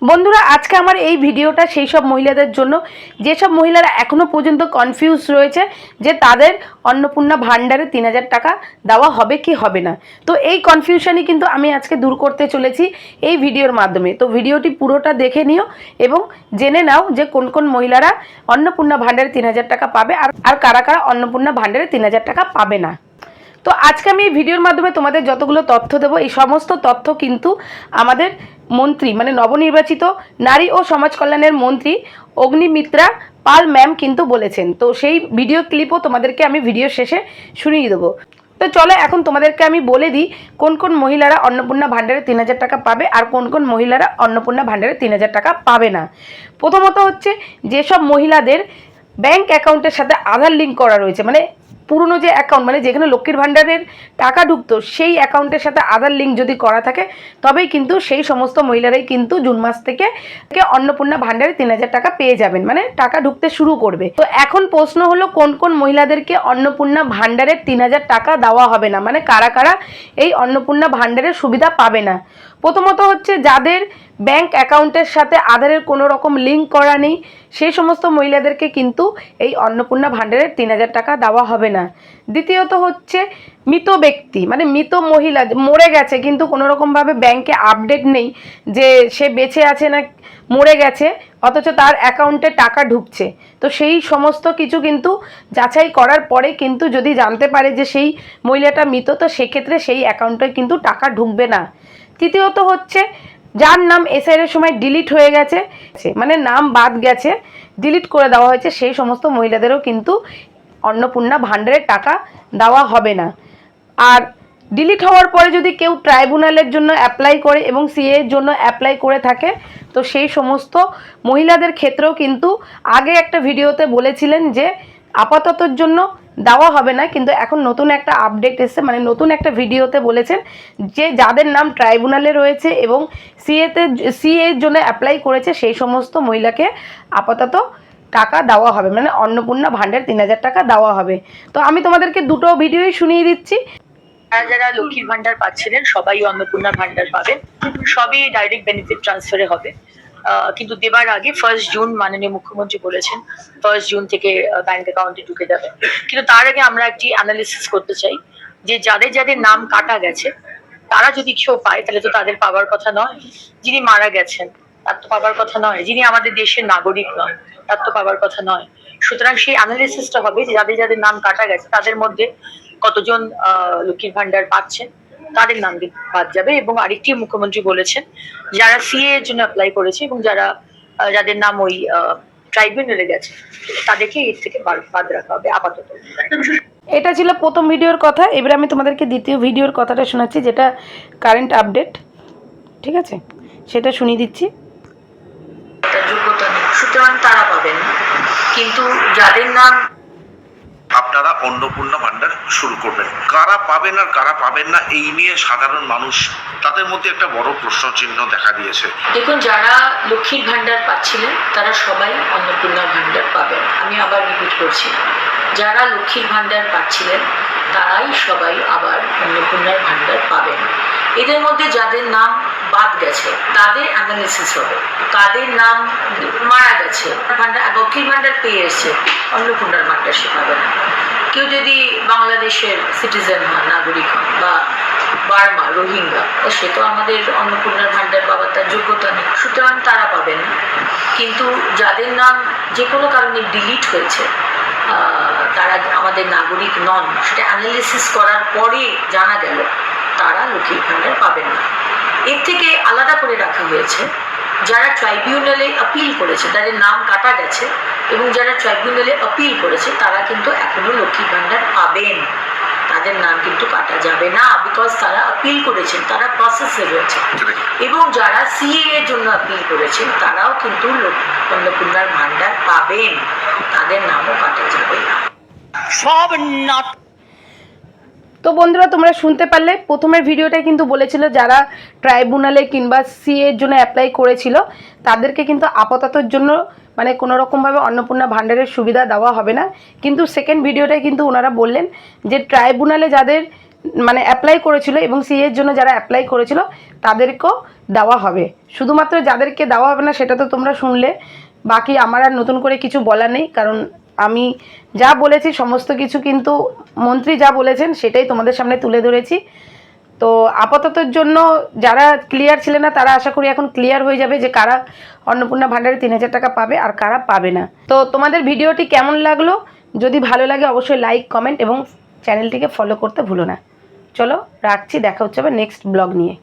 বন্ধুরা আজকে আমার এই ভিডিওটা সেই সব মহিলাদের জন্য যেসব মহিলারা এখনো পর্যন্ত কনফিউজ রয়েছে যে তাদের অন্নপূর্ণা ভান্ডারে ৩,০০০ টাকা দেওয়া হবে কি হবে না। তো এই কনফিউশনই কিন্তু আমি আজকে দূর করতে চলেছি এই ভিডিওর মাধ্যমে। তো ভিডিওটি পুরোটা দেখে নিও এবং জেনে নাও যে কোন কোন মহিলারা অন্নপূর্ণা ভান্ডারে ৩,০০০ টাকা পাবে আর কারা কারা অন্নপূর্ণা ভান্ডারে ৩,০০০ টাকা পাবে না। তো আজকে আমি এই ভিডিওর মাধ্যমে তোমাদের যতগুলো তথ্য দেবো এই সমস্ত তথ্য কিন্তু আমাদের মন্ত্রী মানে নবনির্বাচিত নারী ও সমাজ কল্যাণের মন্ত্রী অগ্নিমিত্রা পাল ম্যাম কিন্তু বলেছেন। তো সেই ভিডিও ক্লিপও তোমাদেরকে আমি ভিডিও শেষে শুনিয়ে দেবো। তো চলো এখন তোমাদেরকে আমি বলে দিই কোন কোন মহিলারা অন্নপূর্ণা ভান্ডারে ৩,০০০ টাকা পাবে আর কোন কোন মহিলারা অন্নপূর্ণা ভান্ডারে ৩,০০০ টাকা পাবে না। প্রথমত হচ্ছে যেসব মহিলাদের ব্যাংক অ্যাকাউন্টের সাথে আধার লিঙ্ক করা রয়েছে, মানে পুরনো যে অ্যাকাউন্ট মানে যেখানে লক্ষ্মীর ভাণ্ডারের টাকা ঢুকতো সেই অ্যাকাউন্টের সাথে আধার লিঙ্ক যদি করা থাকে তবেই কিন্তু সেই সমস্ত মহিলারাই কিন্তু জুন মাস থেকে অন্নপূর্ণা ভাণ্ডারে ৩,০০০ টাকা পেয়ে যাবেন, মানে টাকা ঢুকতে শুরু করবে। তো এখন প্রশ্ন হলো কোন কোন মহিলাদেরকে অন্নপূর্ণা ভাণ্ডারের ৩,০০০ টাকা দেওয়া হবে না, মানে কারা কারা এই অন্নপূর্ণা ভাণ্ডারের সুবিধা পাবে না। প্রথমত হচ্ছে যাদের ব্যাংক অ্যাকাউন্টের সাথে আধারের কোনো রকম লিঙ্ক করা নেই সেই সমস্ত মহিলাদেরকে কিন্তু এই অন্নপূর্ণা ভাণ্ডারের ৩,০০০ টাকা দেওয়া হবে না। দ্বিতীয়ত হচ্ছে মৃত ব্যক্তি মানে মৃত মহিলা মরে গেছে কিন্তু কোনো রকমভাবে ব্যাংকে আপডেট নেই যে সে বেঁচে আছে না মরে গেছে অথচ তার অ্যাকাউন্টে টাকা ঢুকছে। তো সেই সমস্ত কিছু কিন্তু যাচাই করার পরে কিন্তু যদি জানতে পারে যে সেই মহিলাটা মৃত তো সেক্ষেত্রে সেই অ্যাকাউন্টে কিন্তু টাকা ঢুকবে না। তৃতীয়ত হচ্ছে যার নাম এসআইআর সময় ডিলিট হয়ে গেছে মানে নাম বাদ গেছে ডিলিট করে দেওয়া হয়েছে সেই সমস্ত মহিলাদেরও কিন্তু অন্নপূর্ণা ভাণ্ডারের টাকা দেওয়া হবে না। আর ডিলিট হওয়ার পরে যদি কেউ ট্রাইব্যুনালের জন্য অ্যাপ্লাই করে এবং সিএ এর জন্য অ্যাপ্লাই করে থাকে তো সেই সমস্ত মহিলাদের ক্ষেত্রেও কিন্তু আগে একটা ভিডিওতে বলেছিলেন যে আপাততর জন্য দেওয়া হবে না, কিন্তু এখন নতুন একটা আপডেট এসেছে মানে নতুন একটা ভিডিওতে বলেছেন যে যাদের নাম ট্রাইব্যুনালে রয়েছে এবং সিএ এর জন্য অ্যাপ্লাই করেছে সেই সমস্ত মহিলাকে আপাতত টাকা দেওয়া হবে, মানে অন্নপূর্ণা ভাণ্ডার ৩,০০০ টাকা দেওয়া হবে। তো আমি তোমাদেরকে দুটো ভিডিওই শুনিয়ে দিচ্ছি। যারা লক্ষ্মীর ভান্ডার পাচ্ছিলেন সবাই অন্নপূর্ণা ভান্ডার পাবেন, সবই ডাইরেক্ট বেনিফিট ট্রান্সফারে হবে। কিন্তু দেবার আগে 1 জুন মাননীয় মুখ্যমন্ত্রী বলেছেন 1 জুন থেকে ব্যাংক অ্যাকাউন্টে ঢুকে যাবে। কিন্তু তার আগে আমরা একটি অ্যানালিসিস করতে চাই যে যাদের যাদের নাম কাটা গেছে তারা যদি কেউ পায় তাহলে তো তাদের পাওয়ার কথা নয়, যিনি মারা গেছেন তার তো পাওয়ার কথা নয়, যিনি আমাদের দেশের নাগরিক নয় তার তো পাওয়ার কথা নয়। সুতরাং সেই অ্যানালিসিসটা হবে যে যাদের যাদের নাম কাটা গেছে তাদের মধ্যে কতজন লক্ষ্মীর ভান্ডার পাচ্ছেন তাদের নাম বাদ যাবে। এবং আরেকটি মুখ্যমন্ত্রী বলেছেন যারা সিএ এর জন্য অ্যাপ্লাই করেছে এবং যাদের নাম ওই ট্রাইব্যুনালে গেছে তাদেরকে এর থেকে বাদ রাখা হবে আপাতত। এটা ছিল প্রথম ভিডিওর কথা। এবারে আমি তোমাদেরকে দ্বিতীয় ভিডিওর কথাটা শোনাচ্ছি যেটা কারেন্ট আপডেট, ঠিক আছে, সেটা শুনিয়ে দিচ্ছি। যোগ্যতা নেই সুতরাং তারা পাবেন না, কিন্তু যাদের নাম আপনারা অন্নপূর্ণা ভান্ডার শুরু করবেন। কারা পাবেন আর কারা পাবেন না এই নিয়ে সাধারণ মানুষ তাদের মধ্যে একটা বড় প্রশ্ন চিহ্ন দেখা দিয়েছে। দেখুন, যারা লক্ষ্মীর ভান্ডার পাচ্ছিলেন তারা সবাই অন্নপূর্ণা ভান্ডার পাবেন। আমি আবার রিপিট করছি, যারা লক্ষ্মীর ভান্ডার পাচ্ছিলেন তারাই সবাই আবার অন্নপূর্ণার ভান্ডার পাবেন। এদের মধ্যে যাদের নাম বাদ গেছে তাদের অ্যানালিসিস হবে, তাদের নাম মারা গেছে ভান্ডার লক্ষ্মীর ভান্ডার পেয়ে এসছে অন্নপূর্ণার ভান্ডার সে পাবে না। কেউ যদি বাংলাদেশের সিটিজেন হন, নাগরিক হন বা বার্মা রোহিঙ্গা, সে তো আমাদের অন্নপূর্ণার ভান্ডার পাওয়ার তার যোগ্যতা নেই, সুতরাং তারা পাবেন না। কিন্তু যাদের নাম যে কোনো কারণে ডিলিট হয়েছে তারা আমাদের নাগরিক নন, সেটা অ্যানালিসিস করার পরে জানা গেল তারা লক্ষ্মীর ভান্ডার পাবেন না। এর থেকে আলাদা করে রাখা হয়েছে যারা ট্রাইব্যুনালে আপিল করেছে, তাদের নাম কাটা গেছে এবং যারা ট্রাইব্যুনালে আপিল করেছে তারা কিন্তু এখনো লক্ষ্মীর ভান্ডার পাবেন, তাদের নাম কিন্তু কাটা যাবে না, বিকজ তারা আপিল করেছেন, তারা প্রসেসে রয়েছে। এবং যারা সিএ এর জন্য আপিল করেছেন তারাও কিন্তু অন্নপূর্ণার ভান্ডার পাবেন, তাদের নামও কাটা যাবে না। সব না। তো বন্ধুরা তোমরা শুনতে পারলে প্রথমের ভিডিওটাই কিন্তু বলেছিল যারা ট্রাইব্যুনালে কিংবা সিএ এর জন্য অ্যাপ্লাই করেছিল তাদেরকে কিন্তু আপাততর জন্য মানে কোনো রকমভাবে অন্নপূর্ণা ভান্ডারের সুবিধা দেওয়া হবে না। কিন্তু সেকেন্ড ভিডিওটাই কিন্তু ওনারা বললেন যে ট্রাইব্যুনালে যাদের মানে অ্যাপ্লাই করেছিল এবং সিএর জন্য যারা অ্যাপ্লাই করেছিল তাদেরকেও দেওয়া হবে। শুধুমাত্র যাদেরকে দেওয়া হবে না সেটা তো তোমরা শুনলে, বাকি আমার আর নতুন করে কিছু বলার নেই, কারণ আমি যা বলেছি সমস্ত কিছু কিন্তু মন্ত্রী যা বলেছেন সেটাই তোমাদের সামনে তুলে ধরেছি। তো আপাততর জন্য যারা ক্লিয়ার ছিলেন না তারা আশা করি এখন ক্লিয়ার হয়ে যাবে যে কারা অন্নপূর্ণা ভাণ্ডারে 3000 টাকা পাবে আর কারা পাবে না। তো তোমাদের ভিডিওটি কেমন লাগলো, যদি ভালো লাগে অবশ্যই লাইক, কমেন্ট এবং চ্যানেলটিকে ফলো করতে ভুলো না। চলো রাখছি, দেখা হচ্ছে নেক্সট ব্লগ নিয়ে।